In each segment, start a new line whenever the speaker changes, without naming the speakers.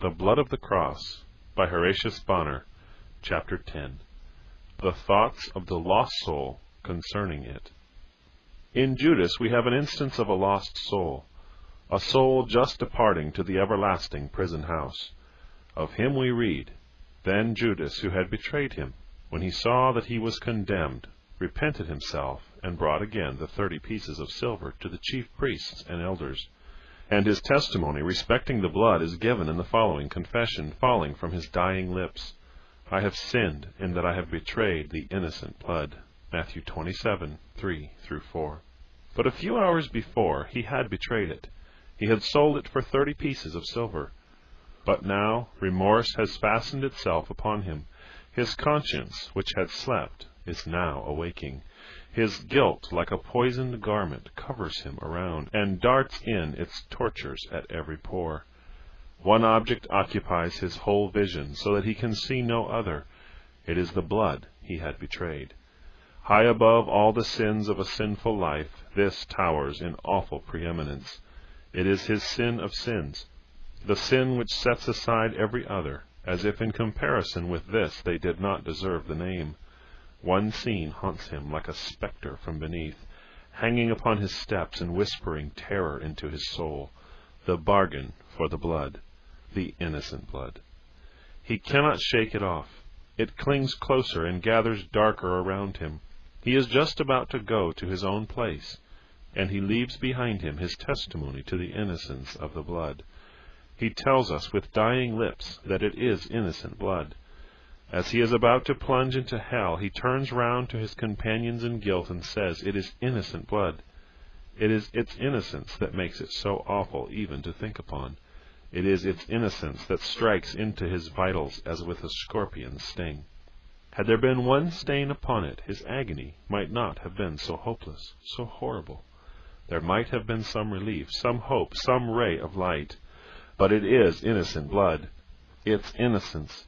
The Blood of the Cross, by Horatius Bonar, Chapter 10. The Thoughts of the Lost Soul Concerning It. In Judas we have an instance of a lost soul, a soul just departing to the everlasting prison house. Of him we read, "Then Judas, who had betrayed him, when he saw that he was condemned, repented himself, and brought again the 30 pieces of silver to the chief priests and elders." And his testimony respecting the blood is given in the following confession, falling from his dying lips: "I have sinned in that I have betrayed the innocent blood." Matthew 27, 3-4. But a few hours before he had betrayed it. He had sold it for 30 pieces of silver. But now remorse has fastened itself upon him. His conscience, which had slept, is now awaking. His guilt, like a poisoned garment, covers him around, and darts in its tortures at every pore. One object occupies his whole vision, so that he can see no other. It is the blood he had betrayed. High above all the sins of a sinful life, this towers in awful preeminence. It is his sin of sins, the sin which sets aside every other, as if in comparison with this they did not deserve the name. One scene haunts him like a spectre from beneath, hanging upon his steps and whispering terror into his soul: the bargain for the blood, the innocent blood. He cannot shake it off. It clings closer and gathers darker around him. He is just about to go to his own place, and he leaves behind him his testimony to the innocence of the blood. He tells us with dying lips that it is innocent blood. As he is about to plunge into hell, he turns round to his companions in guilt and says, "It is innocent blood." It is its innocence that makes it so awful even to think upon. It is its innocence that strikes into his vitals as with a scorpion's sting. Had there been one stain upon it, his agony might not have been so hopeless, so horrible. There might have been some relief, some hope, some ray of light. But it is innocent blood. Its innocence.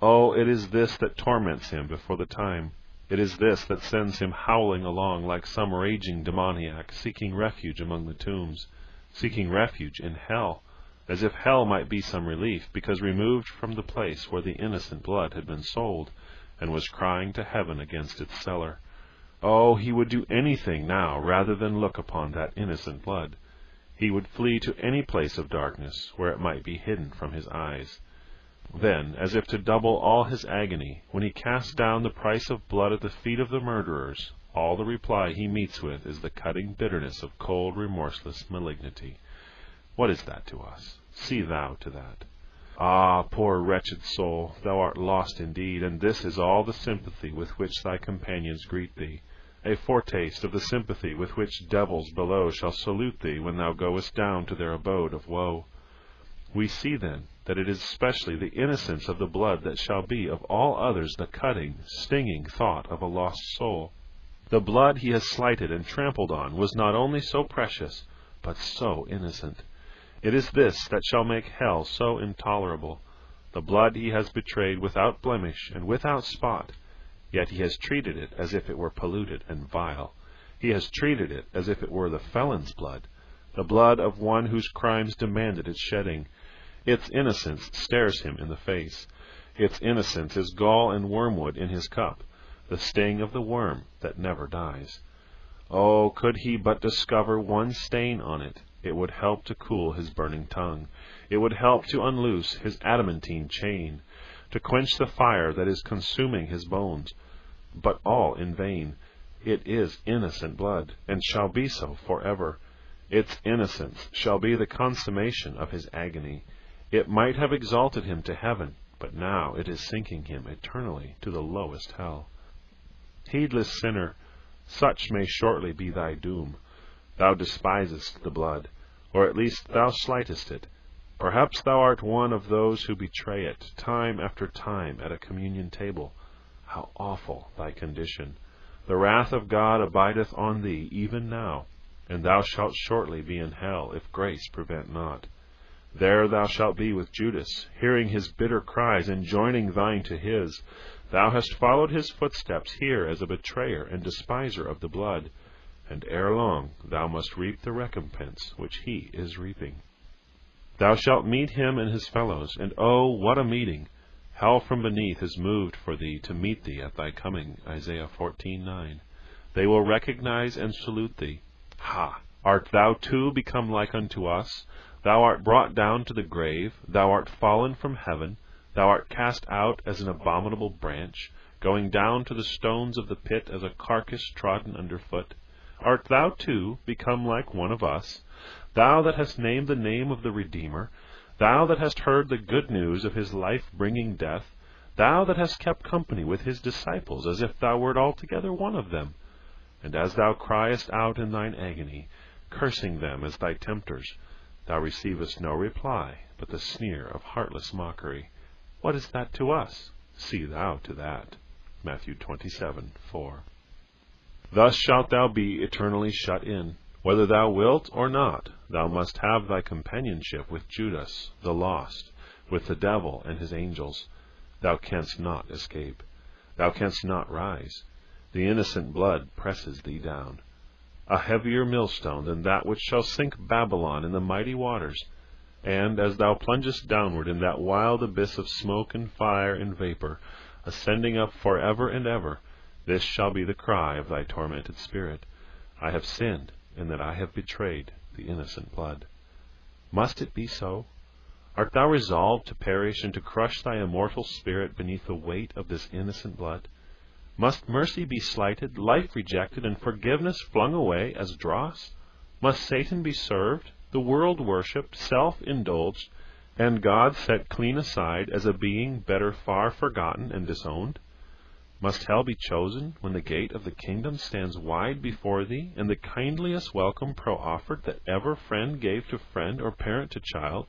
Oh, it is this that torments him before the time. It is this that sends him howling along like some raging demoniac, seeking refuge among the tombs, seeking refuge in hell, as if hell might be some relief, because removed from the place where the innocent blood had been sold, and was crying to heaven against its seller. Oh, he would do anything now rather than look upon that innocent blood. He would flee to any place of darkness where it might be hidden from his eyes. Then, as if to double all his agony, when he casts down the price of blood at the feet of the murderers, all the reply he meets with is the cutting bitterness of cold, remorseless malignity. What is that to us? See thou to that. Ah, poor wretched soul, thou art lost indeed, and this is all the sympathy with which thy companions greet thee, a foretaste of the sympathy with which devils below shall salute thee when thou goest down to their abode of woe. We see, then, that it is especially the innocence of the blood that shall be of all others the cutting, stinging thought of a lost soul. The blood he has slighted and trampled on was not only so precious, but so innocent. It is this that shall make hell so intolerable. The blood he has betrayed without blemish and without spot, yet he has treated it as if it were polluted and vile. He has treated it as if it were the felon's blood, the blood of one whose crimes demanded its shedding. Its innocence stares him in the face. Its innocence is gall and wormwood in his cup, the sting of the worm that never dies. Oh, could he but discover one stain on it, it would help to cool his burning tongue. It would help to unloose his adamantine chain, to quench the fire that is consuming his bones. But all in vain. It is innocent blood, and shall be so forever. Its innocence shall be the consummation of his agony. It might have exalted him to heaven, but now it is sinking him eternally to the lowest hell. Heedless sinner, such may shortly be thy doom. Thou despisest the blood, or at least thou slightest it. Perhaps thou art one of those who betray it, time after time at a communion table. How awful thy condition! The wrath of God abideth on thee even now, and thou shalt shortly be in hell, if grace prevent not. There thou shalt be with Judas, hearing his bitter cries and joining thine to his. Thou hast followed his footsteps here as a betrayer and despiser of the blood, and ere long thou must reap the recompense which he is reaping. Thou shalt meet him and his fellows, and oh, what a meeting! Hell from beneath is moved for thee to meet thee at thy coming. Isaiah 14:9. They will recognize and salute thee. Ha! Art thou too become like unto us? Thou art brought down to the grave, thou art fallen from heaven, thou art cast out as an abominable branch, going down to the stones of the pit as a carcass trodden under foot. Art thou too become like one of us? Thou that hast named the name of the Redeemer, thou that hast heard the good news of his life-bringing death, thou that hast kept company with his disciples, as if thou wert altogether one of them. And as thou criest out in thine agony, cursing them as thy tempters, thou receivest no reply, but the sneer of heartless mockery. What is that to us? See thou to that. Matthew 27:4. Thus shalt thou be eternally shut in. Whether thou wilt or not, thou must have thy companionship with Judas, the lost, with the devil and his angels. Thou canst not escape. Thou canst not rise. The innocent blood presses thee down. A heavier millstone than that which shall sink Babylon in the mighty waters. And as thou plungest downward in that wild abyss of smoke and fire and vapor, ascending up for ever and ever, this shall be the cry of thy tormented spirit: I have sinned, in that I have betrayed the innocent blood. Must it be so? Art thou resolved to perish and to crush thy immortal spirit beneath the weight of this innocent blood? Must mercy be slighted, life rejected, and forgiveness flung away as dross? Must Satan be served, the world worshipped, self-indulged, and God set clean aside as a being better far forgotten and disowned? Must hell be chosen when the gate of the kingdom stands wide before thee, and the kindliest welcome proffered that ever friend gave to friend or parent to child?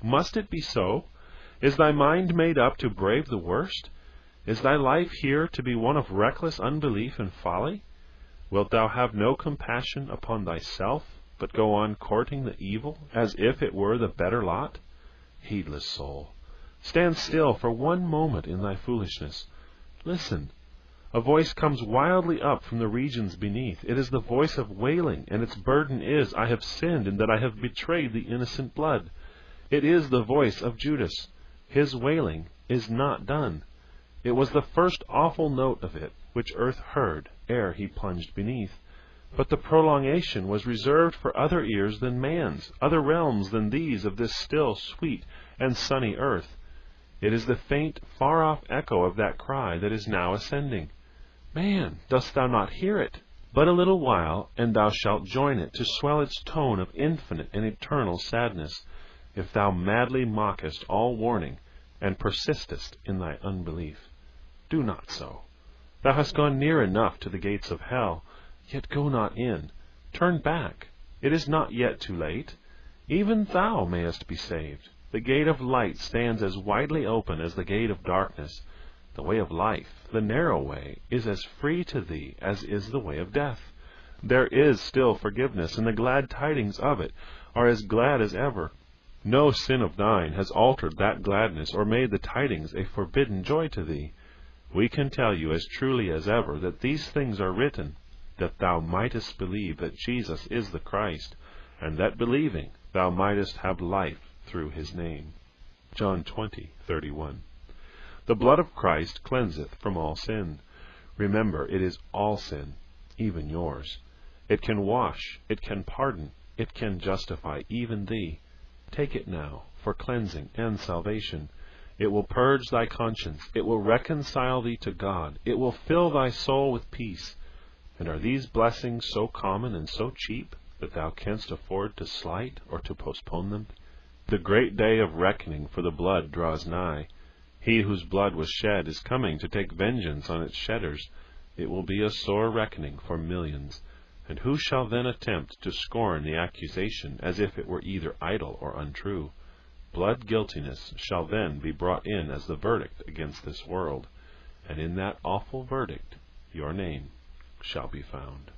Must it be so? Is thy mind made up to brave the worst? Is thy life here to be one of reckless unbelief and folly? Wilt thou have no compassion upon thyself, but go on courting the evil as if it were the better lot? Heedless soul, stand still for one moment in thy foolishness. Listen. A voice comes wildly up from the regions beneath. It is the voice of wailing, and its burden is, I have sinned in that I have betrayed the innocent blood. It is the voice of Judas. His wailing is not done. It was the first awful note of it which earth heard ere he plunged beneath. But the prolongation was reserved for other ears than man's, other realms than these of this still, sweet, and sunny earth. It is the faint, far-off echo of that cry that is now ascending. Man, dost thou not hear it? But a little while, and thou shalt join it, to swell its tone of infinite and eternal sadness, if thou madly mockest all warning, and persistest in thy unbelief. Do not so. Thou hast gone near enough to the gates of hell, yet go not in. Turn back. It is not yet too late. Even thou mayest be saved. The gate of light stands as widely open as the gate of darkness. The way of life, the narrow way, is as free to thee as is the way of death. There is still forgiveness, and the glad tidings of it are as glad as ever. No sin of thine has altered that gladness or made the tidings a forbidden joy to thee. We can tell you as truly as ever that these things are written, that thou mightest believe that Jesus is the Christ, and that believing thou mightest have life through his name. John 20:31. The blood of Christ cleanseth from all sin. Remember, it is all sin, even yours. It can wash, it can pardon, it can justify even thee. Take it now for cleansing and salvation. It will purge thy conscience. It will reconcile thee to God. It will fill thy soul with peace. And are these blessings so common and so cheap that thou canst afford to slight or to postpone them? The great day of reckoning for the blood draws nigh. He whose blood was shed is coming to take vengeance on its shedders. It will be a sore reckoning for millions. And who shall then attempt to scorn the accusation as if it were either idle or untrue? Blood guiltiness shall then be brought in as the verdict against this world, and in that awful verdict your name shall be found.